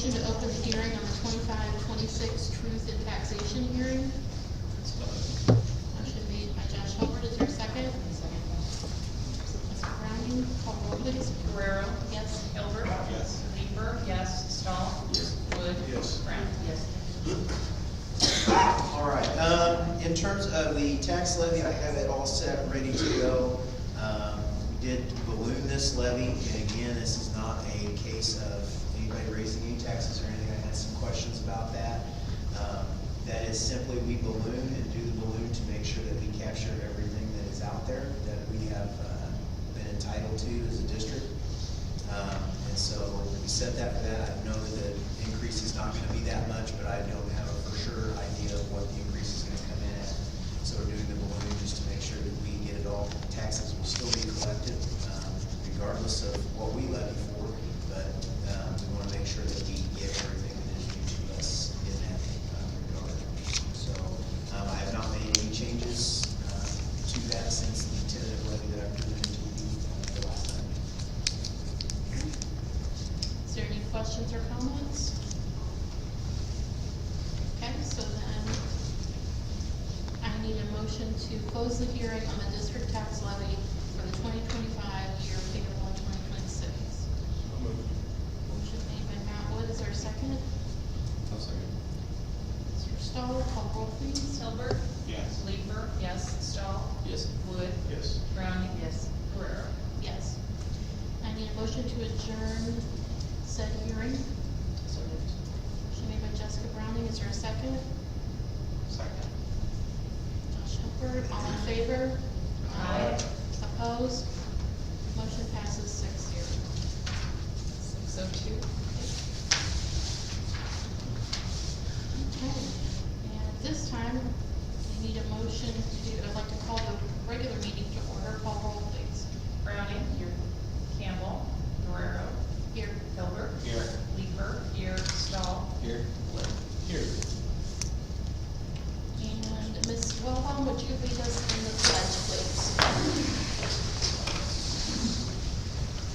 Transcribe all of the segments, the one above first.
motion to open the hearing on the 25-26 truth in taxation hearing. Motion made by Josh Hubbard. Is there a second? Second. Mr. Browning, call roll please. Guerrero. Yes. Hilbert. Yes. Leeper. Yes. Stahl. Yes. Wood. Yes. Brown. Yes. All right, in terms of the tax levy, I have it all set, ready to go. We did balloon this levy, and again, this is not a case of anybody raising any taxes or anything. I had some questions about that. That is simply, we balloon and do the balloon to make sure that we capture everything that is out there that we have been entitled to as a district. And so we set that for that. I know that the increase is not going to be that much, but I don't have a for sure idea of what the increase is going to come in at. So we're doing the balloon just to make sure that we get it all. Taxes will still be collected regardless of what we levy for, but we want to make sure that we get everything that is due to us in that regard. So I have not made any changes to that since the tentative levy that I presented to you the last time. Is there any questions or comments? Okay, so then I need a motion to close the hearing on the district tax levy for the 2025 year payable in 2026. Motion made by Matt Wood. Is there a second? I'll second. Mr. Stahl, call roll please. Hilbert. Yes. Leeper. Yes. Stahl. Yes. Wood. Yes. Browning. Yes. Guerrero. Yes. I need a motion to adjourn said hearing. So moved. Motion made by Jessica Browning. Is there a second? Second. Josh Hubbard, all in favor? Aye. Opposed? Motion passes 6-0. 6:02. Okay, and at this time, we need a motion to, I'd like to call the regular meeting to order. Call roll, please. Browning. Here. Campbell. Guerrero. Here. Hilbert. Here. Leeper. Here. Stahl. Here. Wood. Here. And Ms. Wilhelm, would you lead us in the pledge, please?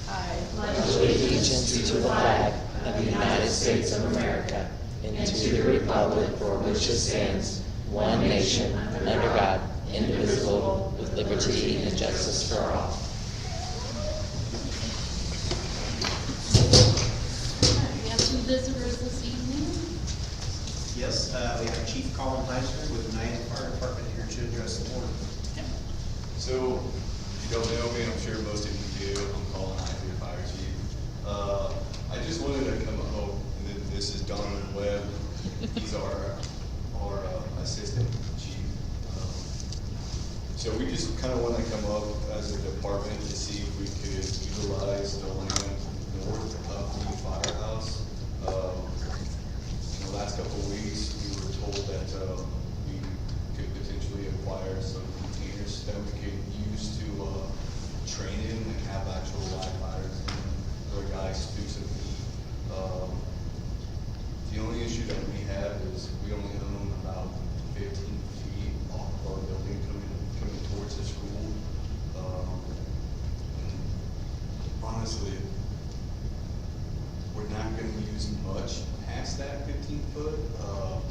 I pledge allegiance to the flag of the United States of America and to the republic for which it stands, one nation, under God, indivisible, with liberty and justice for all. We have two visitors this evening. Yes, we have Chief Colin Heisler with the United Fire Department here to address the board. So, if you don't know me, I'm sure most of you do. I'm Colin Heisler, Fire Chief. I just wanted to come up, this is Donovan Webb. He's our assistant chief. So we just kind of want to come up as a department to see if we could utilize the land north of the firehouse. In the last couple of weeks, we were told that we could potentially acquire some containers that we could use to train in and have actual live fires and our guys do some heat. The only issue that we have is we only own about 15 feet off of our building coming towards the school. And honestly, we're not going to use much past that 15 foot.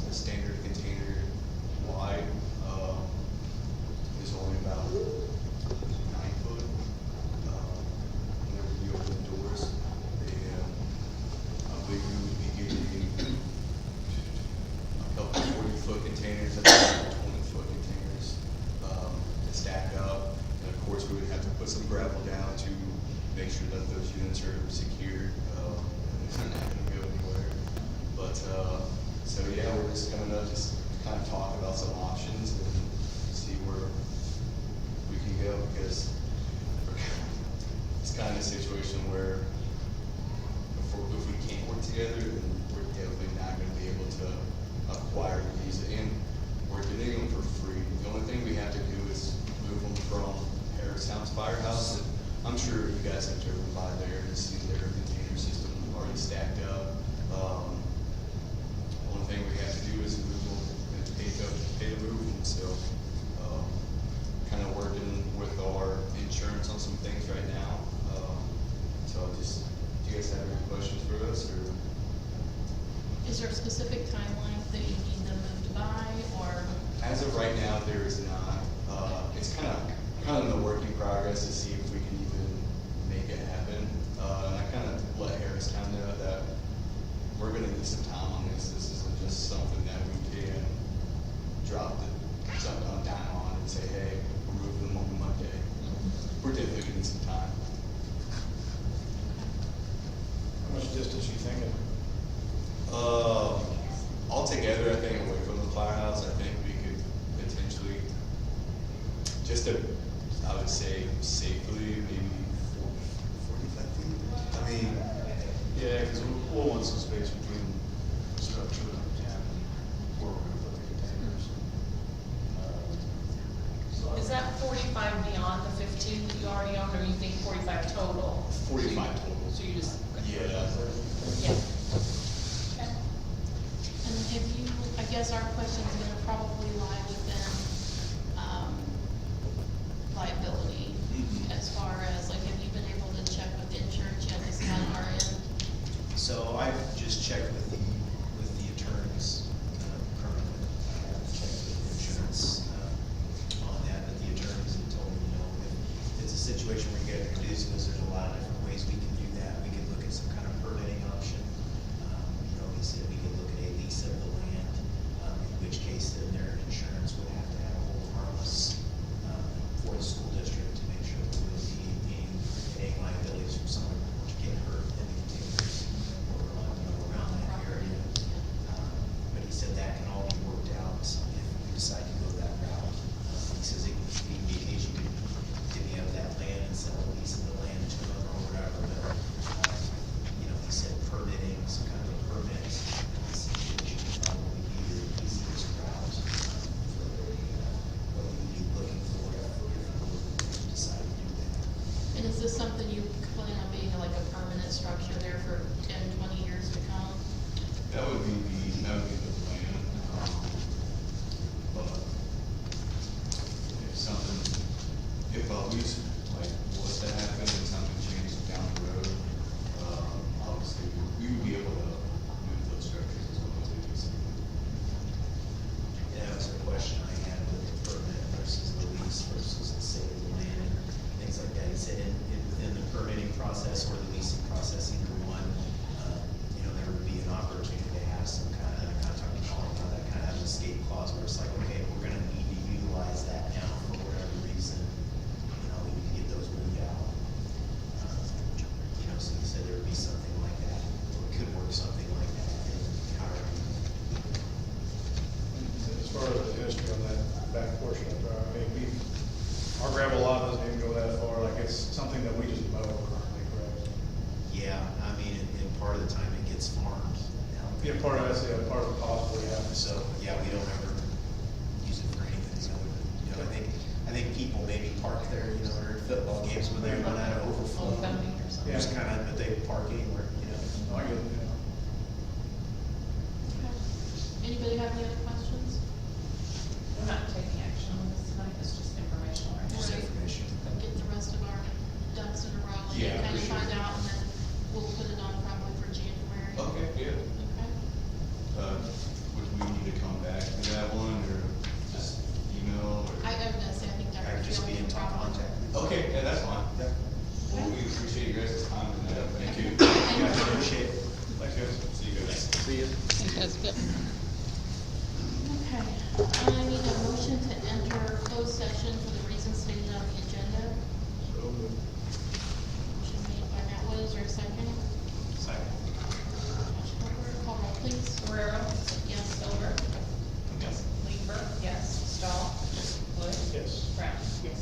The standard container wide is only about 9 foot. Whenever you open the doors, and I believe we would be getting a couple 40-foot containers and 20-foot containers to stack up. And of course, we would have to put some gravel down to make sure that those units are secured. They're not going to go anywhere. But so yeah, we're just coming up just kind of talk about some options and see where we can go, because it's kind of a situation where if we can't work together, then we're definitely not going to be able to acquire these, and we're getting them for free. The only thing we have to do is move them from Harristown's firehouse. And I'm sure you guys have driven by there and seen their container system already stacked up. Only thing we have to do is move them and pay to move them. So kind of working with our insurance on some things right now. So just, do you guys have any questions for us, or? of right now, there is not. It's kind of in the work in progress to see if we can even make it happen. And I kind of let Harris kind of know that we're gonna need some time on this. This isn't just something that we can drop something on down on and say, hey, we're moving them on Monday. We're definitely gonna need some time. How much distance you thinking? Altogether, I think away from the firehouse, I think we could potentially, just to, I would say safely, maybe 45 feet. I mean, Yeah, because we'll want some space between the structure and where we're gonna put the containers. So Is that 45 beyond the 15 that you already own, or you think 45 total? 45 total. So you just. Yeah. Yeah. Okay. And if you, I guess our question's gonna probably lie within, liability. Mhm. As far as, like, have you been able to check with the insurance yet, just on our end? So I've just checked with the attorneys, currently. I haven't checked with the insurance, on that, but the attorneys have told me, if it's a situation where you get reduced, there's a lot of different ways we can do that. We could look at some kind of permitting option. He said we could look at a lease of the land, in which case then their insurance would have to have a hold harmless, for the school district to make sure there wouldn't be any liabilities from someone to get hurt in the containers or, around that area. But he said that can all be worked out if we decide to go that route. He says it could be a case you could divvy up that land and sell a piece of the land to them or whatever, but, he said permitting, some kind of a permit, situation would probably be the easiest route, for what you'd be looking for if you decide to do that. And is this something you plan on being like a permanent structure there for 10, 20 years to come? That would be the plan. But if something, if always, like, was to happen and something changes down the road, obviously, we would be able to move those structures as well as we do. And that was a question I had with the permit versus the lease versus the sale of the land and things like that. He said within the permitting process or the leasing process, either one, there would be an opportunity to have some kind of, talking about that kind of escape clause where it's like, okay, we're gonna need to utilize that now for whatever reason, we need to get those moved out. So he said there would be something like that, or could work something like that in however. As far as the history on that back portion of the, our gravel lot doesn't even go that far, like it's something that we just mow currently, correct? Yeah, and part of the time it gets farmed. Yeah, part of that's, part of it possibly, yeah. So, yeah, we don't ever use it for anything, so, I think people maybe park there, during football games when they run out of overflow. Homecoming or something. Just kind of, but they park anywhere, No, I get it, yeah. Okay. Anybody have any other questions? We're not taking action on this tonight, it's just informational, right? Just Right. information. Get the rest of our ducks in a row and Yeah, kind of for sure. find out, and then we'll put it on probably for January. Okay, yeah. Okay. Would we need to come back to that one, or just email, or? I was gonna say, I think I Dr. could just be in Field top probably. contact. Okay, yeah, that's fine. Yeah. Well, we appreciate you guys' time and that, thank you. Yeah, I appreciate it. Thanks, guys. See you guys. See you. Okay, I need a motion to enter closed session for the reasons stated on the agenda. So, Motion made by Matt Woods, or second? Second. Josh Hubbard, call roll please. Guerrero, Yes. Silver, Yes. Lieber, yes, Stahl, Wood, yes. Brown. Yes.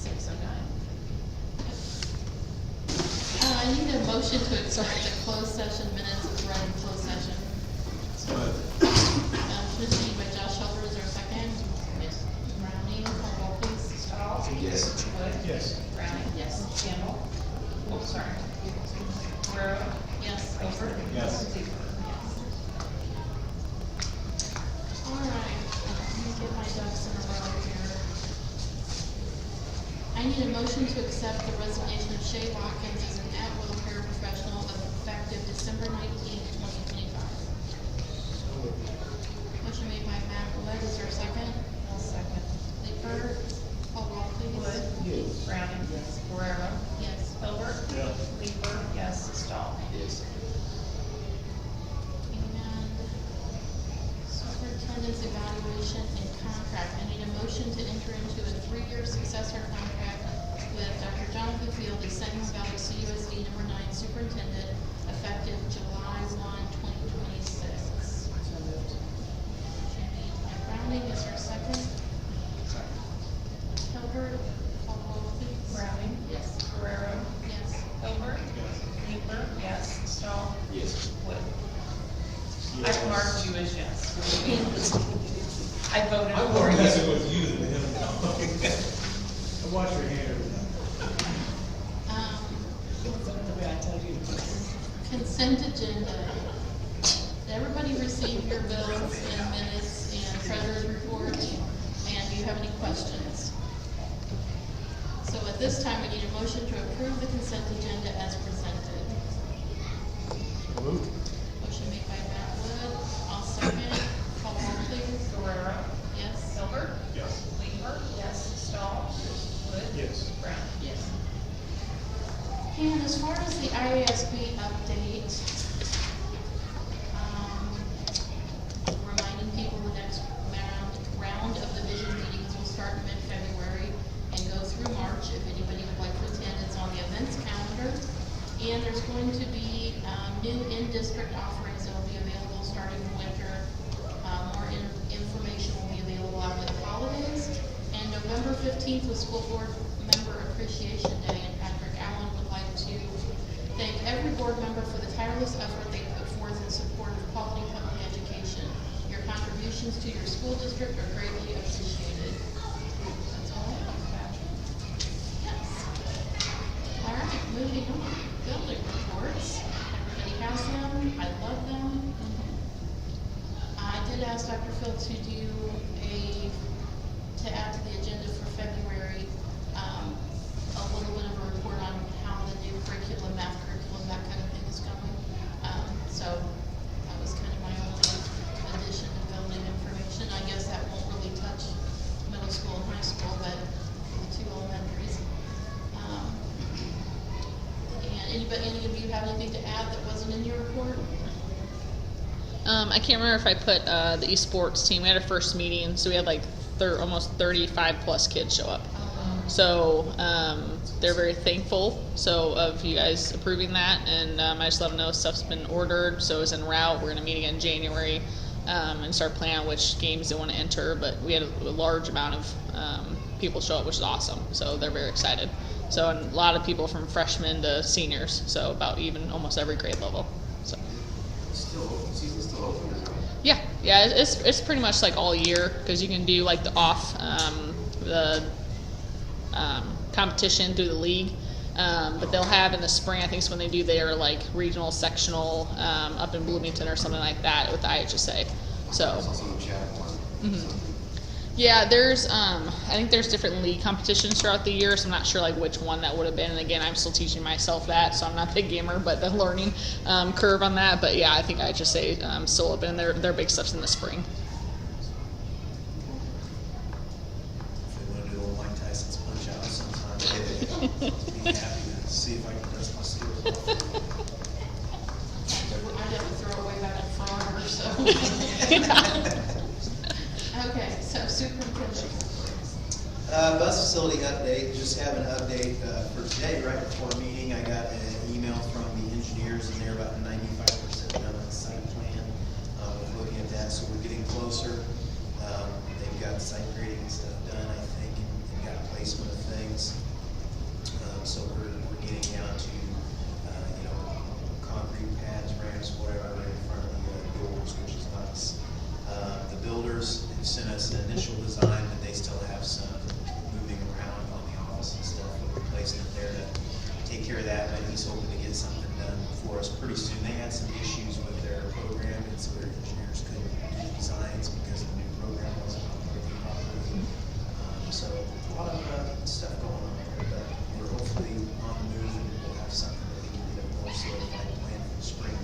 6:09. I need a motion to accept the closed session minutes of the running closed session. Motion made by Josh Hubbard, is there a second? Yes. Browning, call roll please. Stahl. Yes. Wood. Yes. Browning. Yes. Campbell. Oh, sorry. Guerrero. Yes. Silver. Yes. Lieber. All right, let me get my ducks in a row here. I need a motion to accept the resignation of Shay Watkins as an at-will paraprofessional effective December 19th, 2025. Motion made by Matt Willett, is there a second? Hatfield as Sangamon Valley CUSD number 9 superintendent, effective July 1, 2026. Jamie and Browning, is there a second? Hilbert, call the roll, please. Browning? Yes. Guerrero? Yes. Hilbert? Linger? Yes. Stahl? Yes. Wood? I marked you as yes. I voted I'm for more you. messing with you than him now. I watch your hand every time. The way I tell you. Consent agenda. Did everybody receive your bills and minutes and treasurer's report? And do you have any questions? So at this time, we need a motion to approve the consent agenda as presented. Move. Motion made by Matt Wood, I'll second. Call roll, please. Guerrero? Yes? Hilbert? Yes. Linger? Yes. Stahl? Wood? Yes. Brown? Yes. And as far as the IASB update, reminding people the next round of division meetings will start in mid-February and go through March. If anybody would like to attend, it's on the events calendar. And there's going to be new in-district offerings that will be available starting in winter. More information will be available after the holidays. And November 15th was School Board Member Appreciation Day, and Patrick Allen would like to thank every board member for the tireless effort they put forth in support of quality public education. Your contributions to your school district are greatly appreciated. That's all I have. Yes. All right, moving on. Building reports. Everybody has them. I love them. I did ask Dr. Phil to do to add to the agenda for February, a little bit of a report on how the new curriculum, math curriculum, that kind of thing is going. So that was kind of my only addition to building information. I guess that won't really touch middle school and high school, but the two elementaries. And any of you have anything to add that wasn't in your report? I can't remember if I put the esports team. We had our first meeting, so we had like almost 35 plus kids show up. So they're very thankful of you guys approving that, and I just let them know stuff's been ordered, so it's en route. We're gonna meet again in January and start planning on which games they want to enter. But we had a large amount of people show up, which is awesome. So they're very excited. So and a lot of people from freshmen to seniors. So about even almost every grade level. So. Season's still open or no? Yeah, it's pretty much like all year, because you can do like the competition through the league, but they'll have in the spring, I think it's when they do their like regional sectional up in Bloomington or something like that with the IHSA. So I saw some chat one. yeah, there's I think there's different league competitions throughout the year, so I'm not sure like which one that would have been. And again, I'm still teaching myself that, so I'm not a big gamer, but the learning curve on that. But yeah, I think IHSA still open, and their big stuff's in the spring. If they wanna do old Mike Tyson's punch out sometime, I'd be happy to see if I can dust my skills off. I'd have to throw away back in front, so. Okay, so superintendent. Bus facility update, just have an update for today, right before a meeting. I got an email from the engineers, and they're about 95% done on the site plan. We're looking at that, so we're getting closer. They've got site grading and stuff done, I think, and got placement of things. So we're getting down to, concrete pads, ramps, whatever, in front of the doors, which is nice. The builders have sent us an initial design, but they still have some moving around on the office and stuff. We're placing it there to take care of that, but he's hoping to get something done for us pretty soon. They had some issues with their program, and so their engineers couldn't do designs because the new program wasn't operating properly. So a lot of stuff going on there, but we're hopefully on the move, and we'll have something that we can get a more solidified plan for the spring.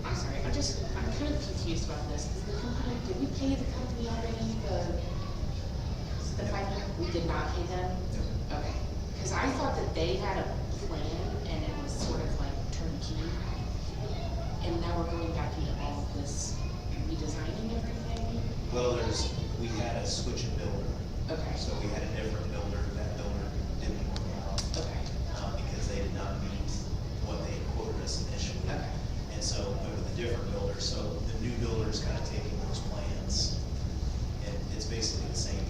I'm sorry, I'm kind of confused about this. Is the company, did we pay the company already the 500? We did not pay them? No. Okay, because I thought that they had a plan and it was sort of like turnkey. And now we're going back into all of this redesigning everything? Well, we had a switch in builder. Okay. So we had a different builder. That builder didn't work out. so, but with a different builder, so the new builder's kind of taking those plans, and it's basically the same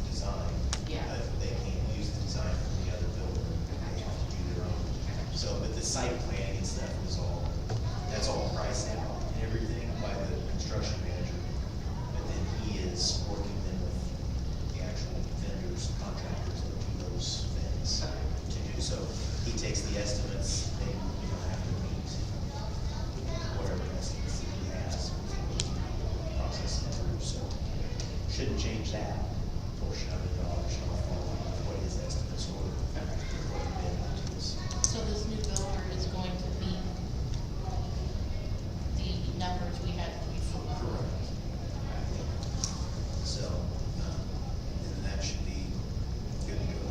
design. Yeah. But they can't use the design from the other builder, they have to do their own. So, but the site planning and stuff is all, that's all priced out and everything by the construction manager. But then he is working then with the actual vendors, contractors that do those things to do. So he takes the estimates, they, have to meet whatever estimates that he has, process it through, so shouldn't change that portion of it at all, should all follow what his estimates were, what he bid out to us. So this new builder is going to meet the numbers we had before. Correct. So, and that should be good to go.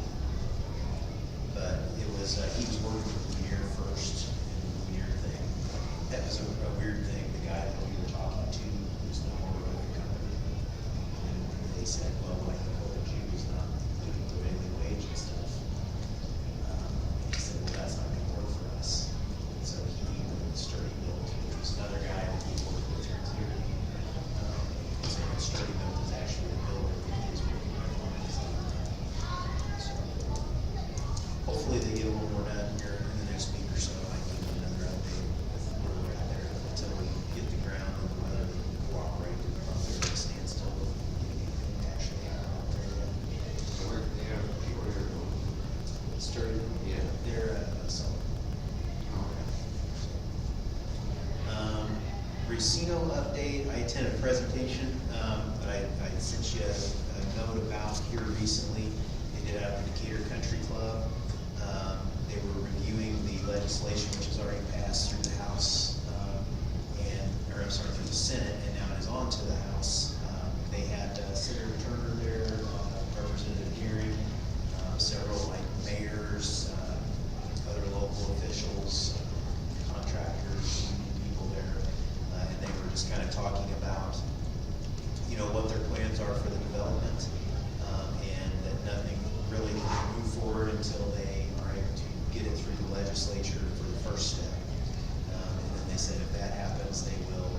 But it was, he was working with Lumiere first, and the Lumiere thing, that was a weird thing, the guy that we were talking to was no more with the company. And they said, well, like the college, he was not doing the daily wage and stuff. And he said, well, that's not gonna work for us. So he went with Sturdy Built, which was another guy that he worked with here too. So Sturdy Built is actually a builder that he is working with on his own. So hopefully they get a little more done here in the next week or so. I can give them another update with where we're at there until we get the ground and the weather to cooperate. We're probably at a standstill with getting anything actually out there yet. Sturdy, Yeah. they're solid. Racino update, I attended a presentation, but I sent you a note about here recently. They did out at the Decatur Country Club. They were reviewing the legislation which has already passed through the House, through the Senate, and now it is on to the House. They had Senator Turner there, Representative Gearing, several like mayors, other local officials, contractors, people there, and they were just kind of talking about, what their plans are for the development, and that nothing really can move forward until they are able to get it through the legislature for the first step. And then they said if that happens, they will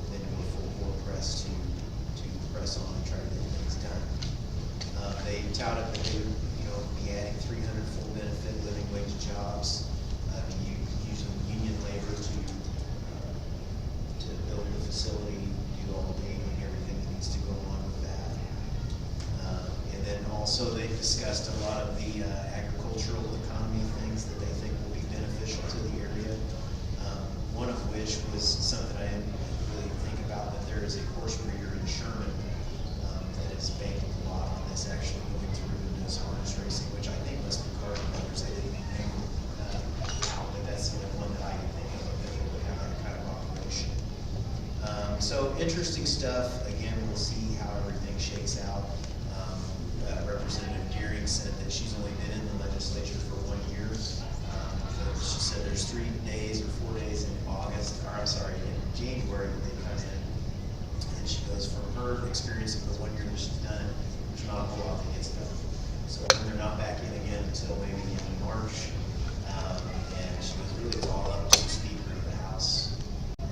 then go full board press to press on and try to get things done. They touted that they would, be adding 300 full benefit living wage jobs, using union labor to build the facility, do all the paving, everything that needs to go on with that. And then also they discussed a lot of the agricultural economy things that they think will be beneficial to the area. One of which was something I didn't really think about, that there is a horse breeder in Sherman that is banking a lot on this, actually going through and does harness racing, which I think must be Cardinal Brothers. They didn't name out, but that's the only one that I can think of that would have that kind of operation. So interesting stuff. Again, we'll see how everything shakes out. Representative Gearing said that she's only been in the legislature for 1 year. She said there's 3 days or 4 days in in January that they come in. And she goes, from her experience of the 1 year that she's done it, there's not a whole lot that gets done. So they're not back in again until maybe the end of March. And she goes, really it's all up to the Speaker of the House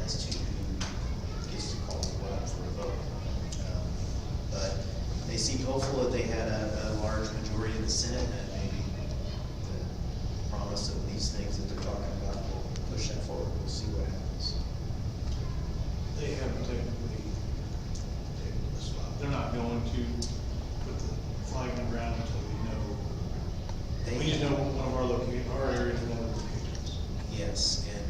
as to who gets to call what up for a vote. But they seemed hopeful that they had a large majority in the Senate, and maybe the promise of these things that they're talking about will push that forward. We'll see what happens. They haven't technically taken the spot. They're not going to put the flag in the ground until we know. We just know one of our areas is one of the locations. Yes, and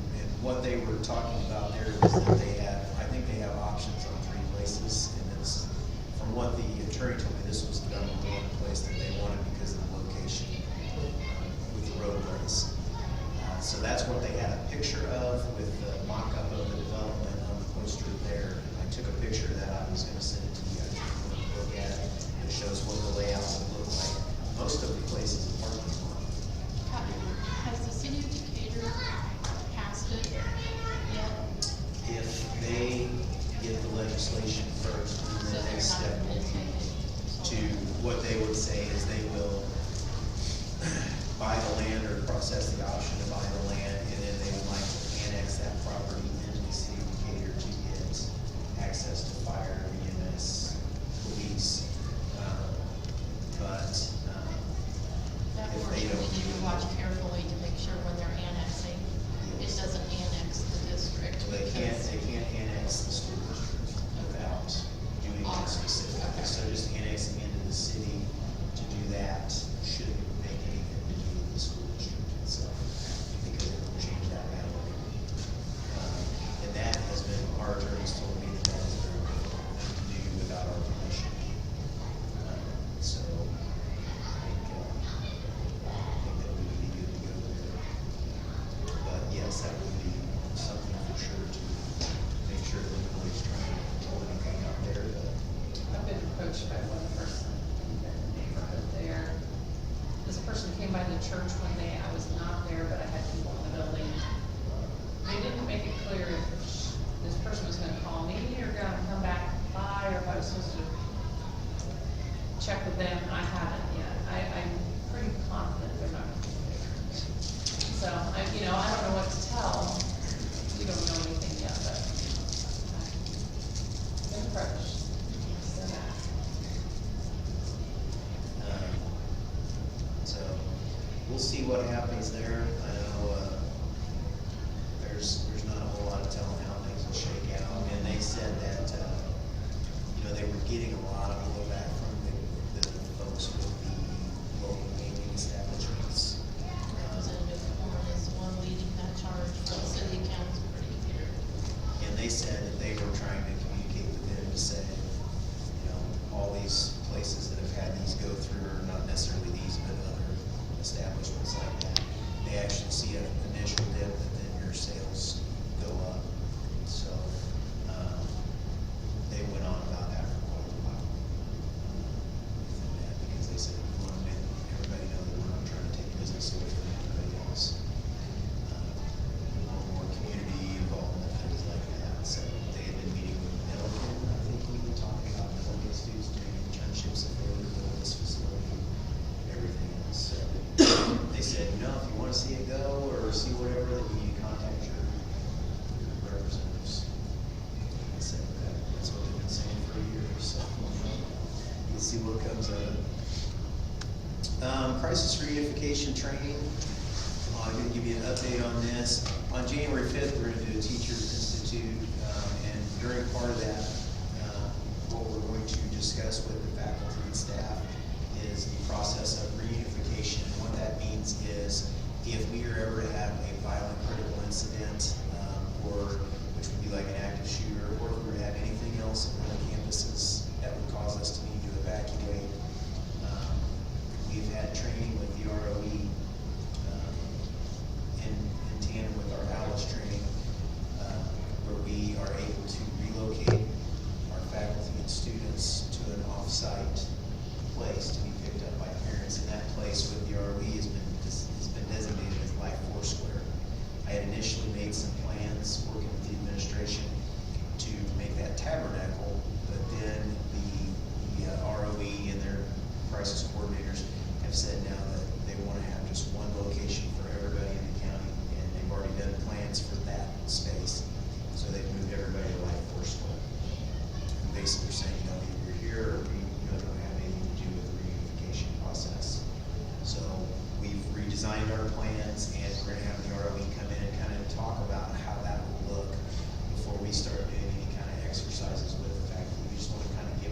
what they were talking about there is that I think they have options on 3 places, and it's, from what the attorney told me, this was the number 1 place that they wanted because of the location with the roadways. So that's what they had a picture of with the mock-up of the development on the poster there. I took a picture of that, I was gonna send it to you guys if you want to look at it. It shows what the layout would look like. Most of the places are parking lot. Has the city of Decatur passed it yet? If they get the legislation first, So then the they're next not step will gonna be take it. to, what they would say is they will buy the land or process the option to buy the land, and then they would like to annex that property into the approached by one person in the neighborhood there. This person came by the church one day, I was not there, but I had people in the building. They didn't make it clear if this person was gonna call me or gonna come back by, or if I was supposed to check with them. I haven't yet. I'm pretty confident they're not gonna be there. So, I don't know what to tell. We don't know anything yet, but I've been approached. So that. So, we'll see what happens there. I know, there's not a whole lot of telling how things will shake out. And they said that, they were getting a lot of blowback from the folks with the local gaming establishments. Representative Warren is the one leading that charge for the city council pretty clear. And they said that they were trying to communicate with them to say, all these places that have had these go through, or not necessarily these, but other establishments like that, they actually see an initial dip, and then your sales go up. So, they went on about that for quite a while. Because they said, we want to make everybody know that we're not trying to take business away from anybody else. We want more community involvement, things like that. So they had been meeting with Milliken, I think we were talking about Milliken students doing internships if they were to build this facility and everything else. So they said, if you want to see it go or see whatever, then you need to contact your representatives. I said, that's what they've been saying for a year, so we'll see what comes of it. Crisis reunification training. I'm going to give you an update on this. On January 5th, we're going to do a Teachers Institute, and during part of that, what we're going to discuss with the faculty and staff is the process of reunification. And what that means is if we are ever to have a violent critical incident, or which would be like an active shooter, or if we were to have anything else on the campuses that would cause us to need to evacuate, we've had training with the ROE in tandem with our ALIS training, where we are able to relocate our faculty and students to an off-site place to be picked up by parents. And that place with the ROE has been designated as Life Foursquare. I had initially made some plans working with the administration to make that tabernacle, but then the ROE and their crisis coordinators have said now that they want to have just one location for everybody in the county, and they've already done plans for that space. So they've moved everybody to Life Foursquare. And basically saying, either you're here or you don't have anything to do with the reunification process. So we've redesigned our plans, and we're gonna have the ROE come in and kind of talk about how that will look before we start doing any kind of exercises with the faculty. We just want to kind of give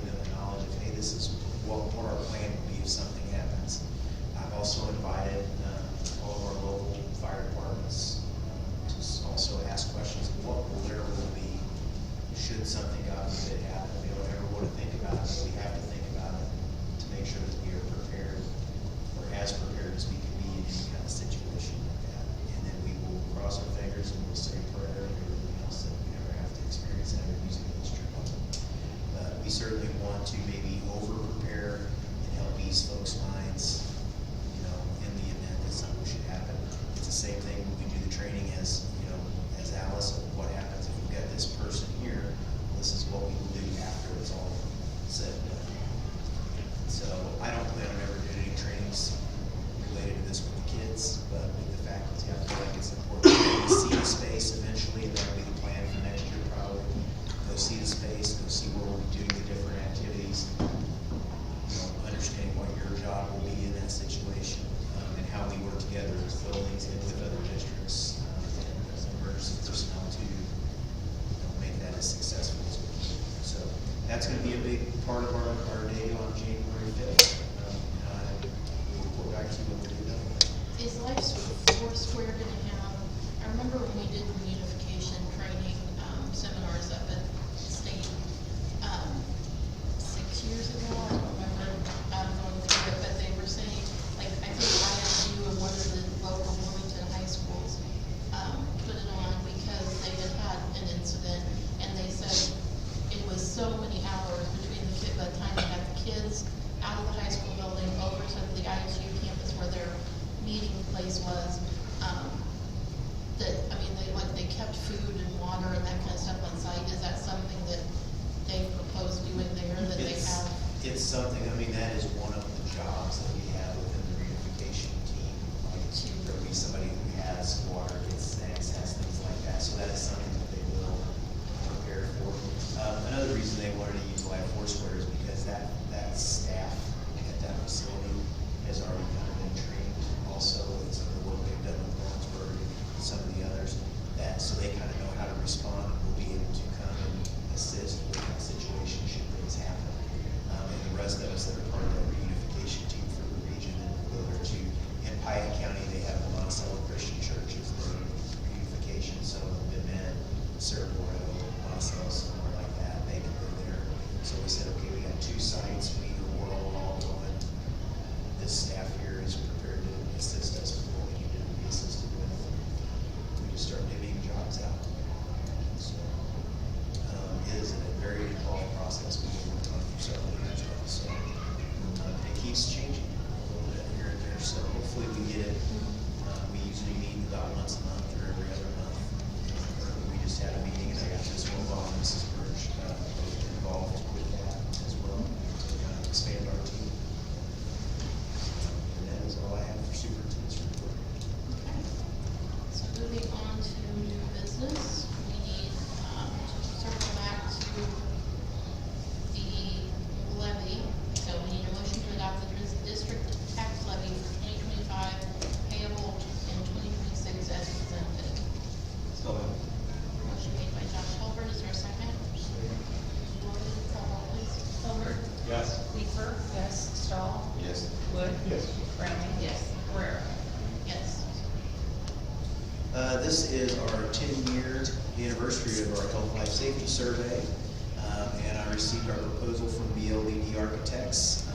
meeting place was, that, I mean, they kept food and water and that kind of stuff on site. Is that something that they propose doing there, that they have? It's something, I mean, that is one of the jobs that we have within the reunification team. Like, there'll be somebody who has water, gets snacks, has things like that, so that is something that they will prepare for. Another reason they wanted to use live foursquare is because that staff at that facility has already kind of been trained also with some of the work they've done with Lawrenceburg and some of the others, that, so they kind of know how to respond and will be able to come and assist with that situation should things happen. And the rest of us that are part of that reunification team for the region and go there too. In Piatt County, they have the Monticello Christian Church as the reunification, so the men, Cerro Gordo, Monticello, somewhere like that, they can go there. So we said, okay, we got two sites, we need to all going. This staff here is prepared to assist us with what we need to be assisted with. We just start divvying jobs out. So, it is a very involved process we've been working on for several years now, so, it keeps changing a little bit here and there, so hopefully we get it. We usually meet about once a month or every other month. We just had a meeting and I got this one while Mrs. Burge, involved with that as well, to kind of expand our team. And that is all I have for superintendent's report. Okay. So moving on to new business, we need, to circle back to the levy. So we need a motion to adopt the district tax levy for 2025 payable in 2026 as presented. Motion made by Josh Holbert, is there a second? Lori, call roll please. Hilbert, Yes. Leeper, yes, Stahl, Yes. Wood, Yes. Browning. Yes. Guerrero. Yes. This is our 10-year anniversary of our health life safety survey. And I received our proposal from BLDD Architects.